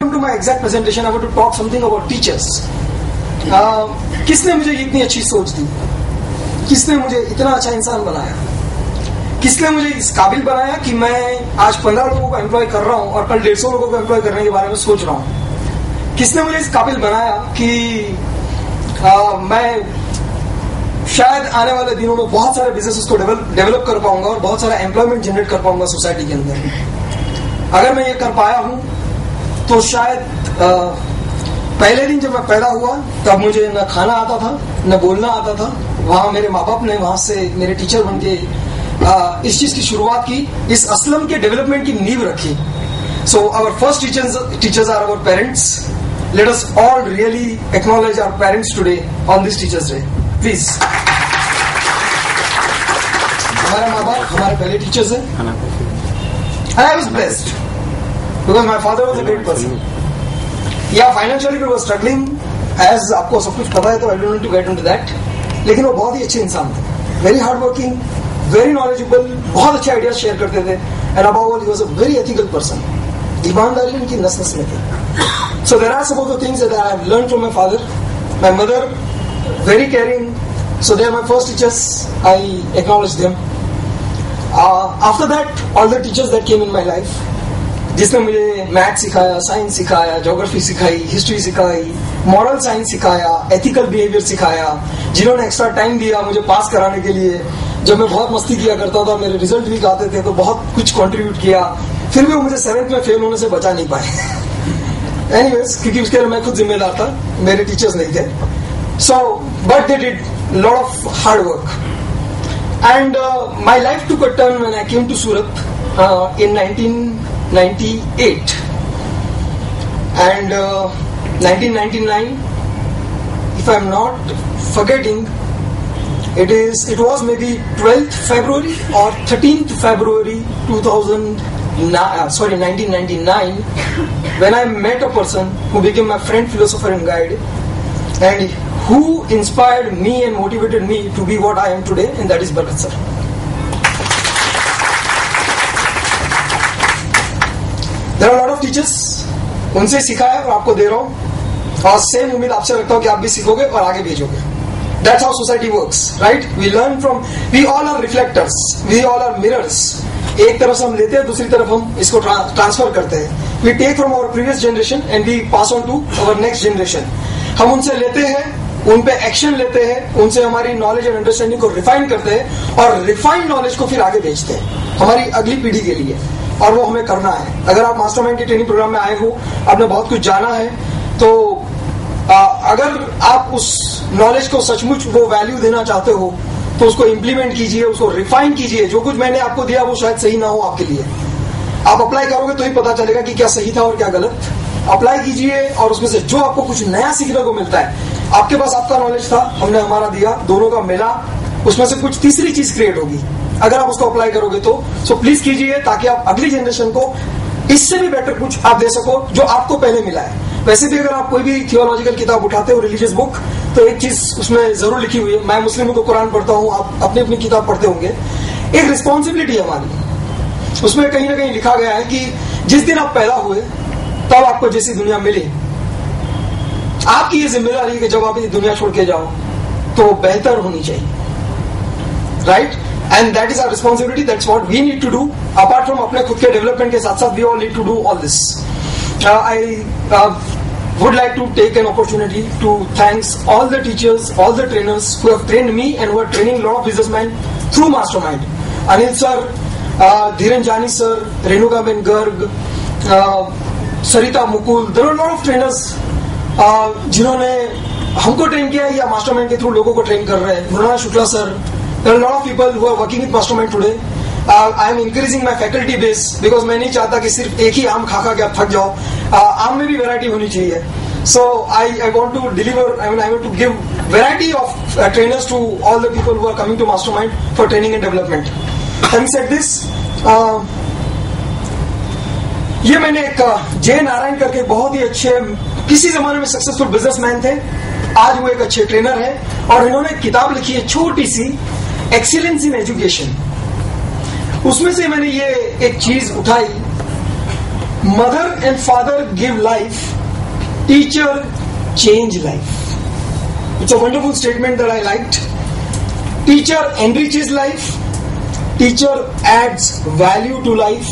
To my exact presentation, I want to talk something about teachers. किसने मुझे इतनी अच्छी सोच दी? किसने मुझे इतना अच्छा इंसान बनाया? किसने मुझे इस काबिल बनाया कि मैं आज 15 लोगों को एम्प्लॉय कर रहा हूं और कल 150 लोगों को एम्प्लॉय करने के बारे में सोच रहा हूं? किसने मुझे इस काबिल बनाया कि मैं शायद आने वाले दिनों में बहुत सारे बिजनेसेस को डेवलप कर पाऊंगा और बहुत सारा एम्प्लॉयमेंट जनरेट कर पाऊंगा सोसाइटी के अंदर? अगर मैं ये कर पाया हूं तो शायद पहले दिन जब मैं पैदा हुआ तब मुझे न खाना आता था न बोलना आता था। वहां मेरे माँ बाप ने वहां से मेरे टीचर बन के इस चीज की शुरुआत की, इस असलम के डेवलपमेंट की नींव रखी। So our first teachers are our parents. Let us all really acknowledge our parents today on this teachers day, please. हमारे माँ बाप हमारे पहले टीचर्स हैं. I was blessed because my father was a great person. Yeah, financially we were struggling, as आपको सब कुछ पता है तो I don't need to get into that. लेकिन वो बहुत ही अच्छे इंसान थे, very hard working, very knowledgeable, बहुत अच्छे आइडियाज शेयर करते थे, and above all he was a very ethical person. ईमानदारी उनकी नस-नस में थी. So there are some of the things that I have learned from my father. My mother, very caring. So they are my first teachers. I acknowledge them. After that, all the teachers that came in my life, जिसने मुझे math सिखाया, science सिखाया, geography सिखाई, history सिखाई, moral science सिखाया, ethical behaviour सिखाया, जिन्होंने extra time दिया मुझे पास कराने के लिए. जब मैं बहुत मस्ती किया करता था, मेरे रिजल्ट वीक आते थे तो बहुत कुछ कंट्रीब्यूट किया, फिर भी वो मुझे 7th में फेल होने से बचा नहीं पाए. एनीवेज, क्योंकि उसके लिए मैं खुद जिम्मेदार था, मेरे टीचर्स नहीं थे. So but they did lot of hard work. And my life took a turn when I came to Surat in 1998 and 1999, if I'm not forgetting, it was maybe 12th February or 13th February 1999 when I met a person who became my friend, philosopher and guide, and who inspired me and motivated me to be what I am today, and that is Barakat sir. There are a lot of teachers, उनसे सीखा है और आपको दे रहा हूं, और same उम्मीद आपसे रखता हूं कि आप भी सीखोगे और आगे भेजोगे. That's how society works, right? We learn from, we all are reflectors, we all are mirrors. एक तरफ से हम लेते हैं, दूसरी तरफ हम इसको ट्रांसफर करते हैं. We take from our previous generation and we pass on to our next generation. हम उनसे लेते हैं, उन पे एक्शन लेते हैं, उनसे हमारी नॉलेज और अंडरस्टैंडिंग को रिफाइन करते हैं और रिफाइंड नॉलेज को फिर आगे भेजते हैं हमारी अगली पीढ़ी के लिए, और वो हमें करना है. अगर आप मास्टरमाइंड के ट्रेनिंग प्रोग्राम में आए हो, आपने बहुत कुछ जाना है, तो अगर आप उस नॉलेज को सचमुच वो वैल्यू देना चाहते हो तो उसको इम्प्लीमेंट कीजिए, उसको रिफाइन कीजिए. जो कुछ मैंने आपको दिया वो शायद सही ना हो आपके लिए, आप अप्लाई करोगे तो ही पता चलेगा कि क्या सही था और क्या गलत. अप्लाई कीजिए और उसमें से जो आपको कुछ नया सीखने को मिलता है, आपके पास आपका नॉलेज था, हमने हमारा दिया, दोनों का मिला, उसमें से कुछ तीसरी चीज क्रिएट होगी अगर आप उसको अप्लाई करोगे तो. सो प्लीज कीजिए ताकि आप अगली जनरेशन को इससे भी बेटर कुछ आप दे सको जो आपको पहले मिला है. वैसे भी अगर आप कोई भी थियोलॉजिकल किताब उठाते हो, रिलीजियस बुक, तो एक चीज उसमें जरूर लिखी हुई है. मैं मुस्लिम हूं तो कुरान पढ़ता हूं, आप अपनी अपनी किताब पढ़ते होंगे. एक रिस्पॉन्सिबिलिटी है हमारी, उसमें कहीं ना कहीं लिखा गया है कि जिस दिन आप पैदा हुए तब आपको जैसी दुनिया मिली, आपकी ये जिम्मेदारी है कि जब आप ये दुनिया छोड़ के जाओ तो बेहतर होनी चाहिए, right? And that is our responsibility. That's what we need to do. Apart from अपने खुद के डेवलपमेंट के साथ साथ we all need to do all this. I would like to take an opportunity to thanks all the teachers, all the trainers who have trained me and who are training a lot of businessmen through Mastermind. Anil sir, Dhiren Jani sir, Renuka Ben Garg, Sarita Mukul. There are a lot of trainers जिन्होंने हमको train किया या mastermind के through लोगों को train कर रहे हैं. Mrinal Shukla sir. There are a lot of people who are working with Mastermind today. I am increasing my faculty base because मैं नहीं चाहता कि सिर्फ एक ही आम खा के आप थक जाओ. आम में भी वैरायटी होनी चाहिए. So I want to deliver. I want to give variety of trainers to all the people who are coming to Mastermind for training and development. Having said this, ये मैंने एक जय नारायण करके बहुत ही अच्छे किसी जमाने में सक्सेसफुल बिजनेसमैन थे, आज वो एक अच्छे ट्रेनर है, और इन्होंने किताब लिखी है छोटी सी, एक्सीलेंस इन एजुकेशन. उसमें से मैंने ये एक चीज उठाई Mother and father give life, teacher change life. It's a wonderful statement that I liked. Teacher enriches life, teacher adds value to life,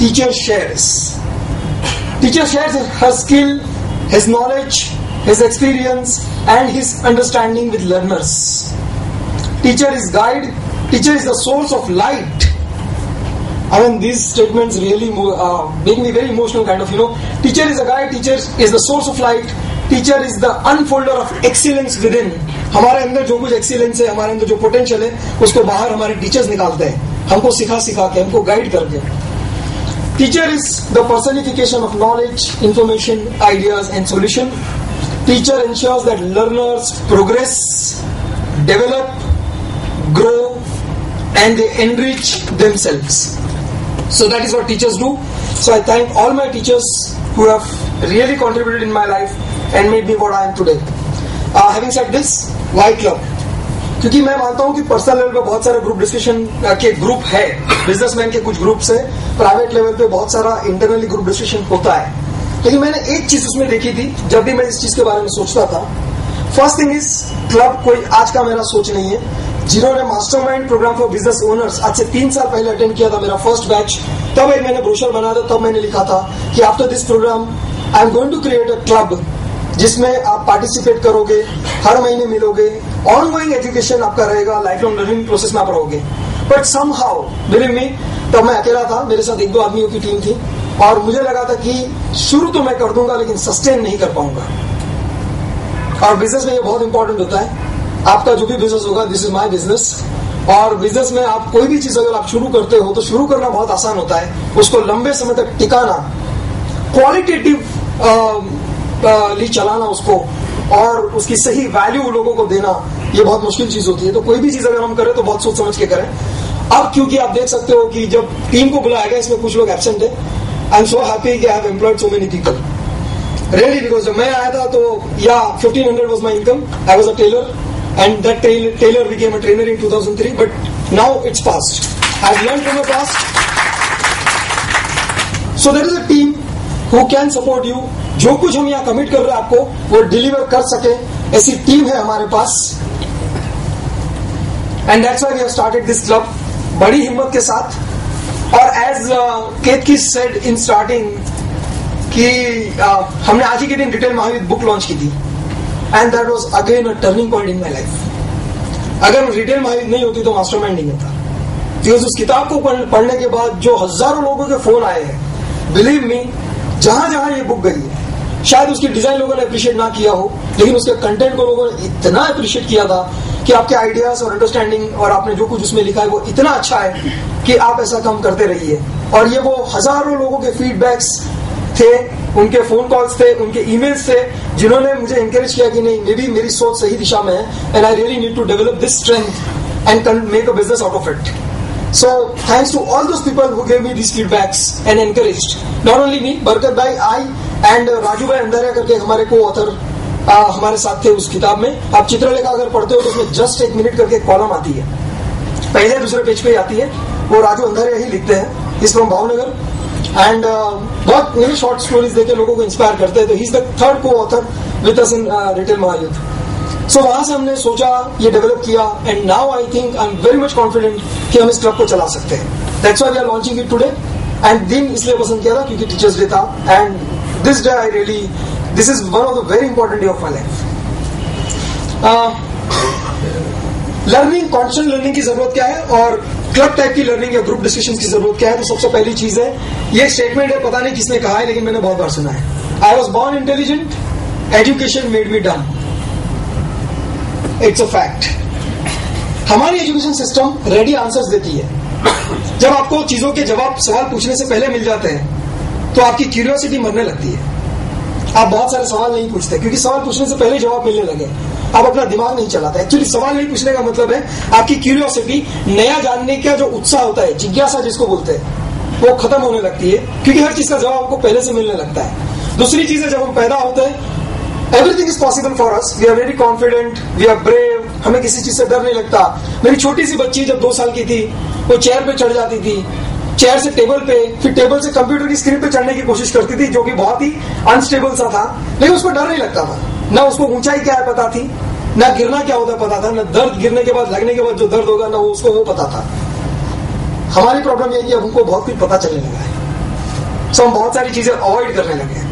teacher shares. Teacher shares her skill, his knowledge, his experience and his understanding with learners. Teacher is guide, teacher is the source of light. I mean, these statements really make me very emotional, kind of, Teacher is a guide, teacher is the source of light, teacher is the unfolder of excellence within. हमारे अंदर जो कुछ excellence है, हमारे अंदर जो potential है, उसको बाहर हमारे टीचर्स निकालते हैं, हमको सिखा के, हमको गाइड करके. Teacher is the personification of knowledge, information, ideas and solution. Teacher ensures that learners progress, develop, grow and they enrich themselves. So that is what teachers do. So I thank all my teachers who have really contributed in my life and made me what I am today. Having said this, why club? क्योंकि मैं मानता हूँ कि personal level पे बहुत सारे group discussion के group है, बिजनेसमैन के कुछ ग्रुप्स है, प्राइवेट लेवल पे बहुत सारा इंटरनली ग्रुप डिस्कशन होता है. लेकिन मैंने एक चीज उसमें देखी थी जब भी मैं इस चीज के बारे में सोचता था. फर्स्ट थिंग इज, क्लब कोई आज का मेरा सोच नहीं है. जिन्होंने mastermind program for business owners आज से 3 साल पहले अटेंड किया था, मेरा फर्स्ट बैच, तब एक मैंने ब्रोशर बनाया था, तब मैंने लिखा था कि after this program I am going to create a club जिसमें आप पार्टिसिपेट करोगे, हर महीने मिलोगे, ऑनगोइंग एजुकेशन आपका रहेगा, लाइफ लॉन्ग लर्निंग प्रोसेस में आप रहोगे. बट समहाउ बिलीव मी, तब मैं अकेला था, मेरे साथ 1-2 आदमियों की टीम थी और मुझे लगा था कि शुरू तो मैं कर दूंगा लेकिन सस्टेन नहीं कर पाऊंगा. और बिजनेस में ये बहुत इंपॉर्टेंट होता है. आपका जो भी बिजनेस होगा, दिस इज माय बिजनेस, और बिजनेस में आप कोई भी चीज अगर आप शुरू करते हो तो शुरू करना बहुत आसान होता है, उसको लंबे समय तक टिकाना, क्वालिटेटिव चलाना उसको और उसकी सही वैल्यू लोगों को देना, ये बहुत मुश्किल चीज होती है. तो कोई भी चीज अगर हम करें तो बहुत सोच समझ के करें. अब क्योंकि आप देख सकते हो कि जब टीम को बुलाया गया, इसमें कुछ लोग एब्सेंट है. आई एम सो हैप्पी कि I have employed so many people really, because जब मैं आया था तो 1500 was my income. I was a tailor and that tailor became a trainer in 2003, but now it's past. I've learned from the past. So there is a team who can support you. जो कुछ हम यहाँ commit कर रहे हैं आपको वो deliver कर सके, ऐसी टीम है हमारे पास. And that's why we have started this club बड़ी हिम्मत के साथ. और as Ketki said in starting कि हमने आज ही के दिन रिटेल महावीर बुक लॉन्च की थी. And that was again a turning point in my life. अगर रिटेल महावीर नहीं होती तो मास्टरमाइंड नहीं होता. बिकॉज उस किताब को पढ़ने के बाद जो हजारों लोगों के फोन आए हैं, बिलीव मी, जहां जहां ये बुक गई है, शायद उसकी डिजाइन लोगों ने अप्रिशिएट ना किया हो, लेकिन उसके कंटेंट को लोगों ने इतना अप्रिशिएट किया था कि आपके आइडियाज और अंडरस्टैंडिंग और आपने जो कुछ उसमें लिखा है वो इतना अच्छा है कि आप ऐसा काम करते रहिए. और ये वो हजारों लोगों के फीडबैक्स थे, उनके फोन कॉल्स थे, उनके ईमेल्स थे, जिन्होंने मुझे एनकरेज किया कि नहीं, मे बी मेरी सोच सही दिशा में है and I really need to develop this strength and make a business out of it. So thanks to all those people who gave me this feedbacks and encouraged not only me, Barkat भाई, आई and Raju भाई अंधारिया करके हमारे को author हमारे साथ थे उस किताब में. आप चित्रलेखा अगर पढ़ते हो तो उसमें जस्ट 1 मिनट करके कॉलम आती है, पहले दूसरे पेज पे आती है, वो राजू अंधारिया ही लिखते हैं. इस फ्रॉम भावनगर एंड बहुत मेरी शॉर्ट स्टोरीज देके लोगों को इंस्पायर करते हैं. तो he is the third co author with us in retail Mahayuddh. So वहां से हमने सोचा, ये डेवलप किया and now I think I am very much confident कि हम इस क्लब को चला सकते हैं. That's why we are launching it today. And दिन इसलिए पसंद किया था क्योंकि टीचर्स डे था and this day I really, this is one of the very important day of my life. Learning, constant learning की जरूरत क्या है और क्लब टाइप की लर्निंग या ग्रुप डिस्कशन की जरूरत क्या है? तो सबसे पहली चीज है, ये स्टेटमेंट है, पता नहीं किसने कहा है लेकिन मैंने बहुत बार सुना है. I was born intelligent, education made me dumb. It's a fact. हमारी एजुकेशन सिस्टम रेडी आंसर्स देती है. जब आपको चीजों के जवाब सवाल पूछने से पहले मिल जाते हैं तो आपकी क्यूरियोसिटी मरने लगती है. आप बहुत सारे सवाल नहीं पूछते क्योंकि सवाल पूछने से पहले जवाब मिलने लगे. आप अपना दिमाग नहीं चलाते. एक्चुअली सवाल नहीं पूछने का मतलब है आपकी क्यूरियोसिटी, नया जानने का जो उत्साह होता है, जिज्ञासा जिसको बोलते हैं, वो खत्म होने लगती है क्योंकि हर चीज का जवाब आपको पहले से मिलने लगता है. दूसरी चीज है, जब हम पैदा होते हैं, everything is possible for us. We are very confident, we are brave, हमें किसी चीज से डर नहीं लगता. मेरी छोटी सी बच्ची जब 2 साल की थी, वो चेयर पे चढ़ जाती थी, चेयर से टेबल पे, फिर टेबल से कंप्यूटर की स्क्रीन पे चढ़ने की कोशिश करती थी, जो कि बहुत ही अनस्टेबल सा था, लेकिन उसको डर नहीं लगता था। ना उसको ऊंचाई क्या है पता थी, ना गिरना क्या होता पता था, ना दर्द गिरने के बाद लगने के बाद जो दर्द होगा ना उसको वो पता था। हमारी प्रॉब्लम यह कि अब हमको बहुत कुछ पता चलने लगा है, सो हम बहुत सारी चीजें अवॉइड करने लगे,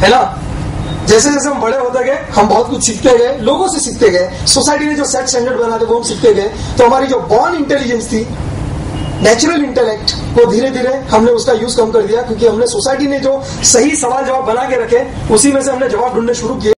है ना। जैसे जैसे हम बड़े होते गए हम बहुत कुछ सीखते गए, लोगों से सीखते गए, सोसाइटी ने जो सेट स्टैंडर्ड बना थे वो हम सीखते गए, तो हमारी जो बॉर्न इंटेलिजेंस थी, नेचुरल इंटेलेक्ट, वो धीरे धीरे हमने उसका यूज कम कर दिया, क्योंकि हमने सोसाइटी ने जो सही सवाल जवाब बना के रखे उसी में से हमने जवाब ढूंढने शुरू किए।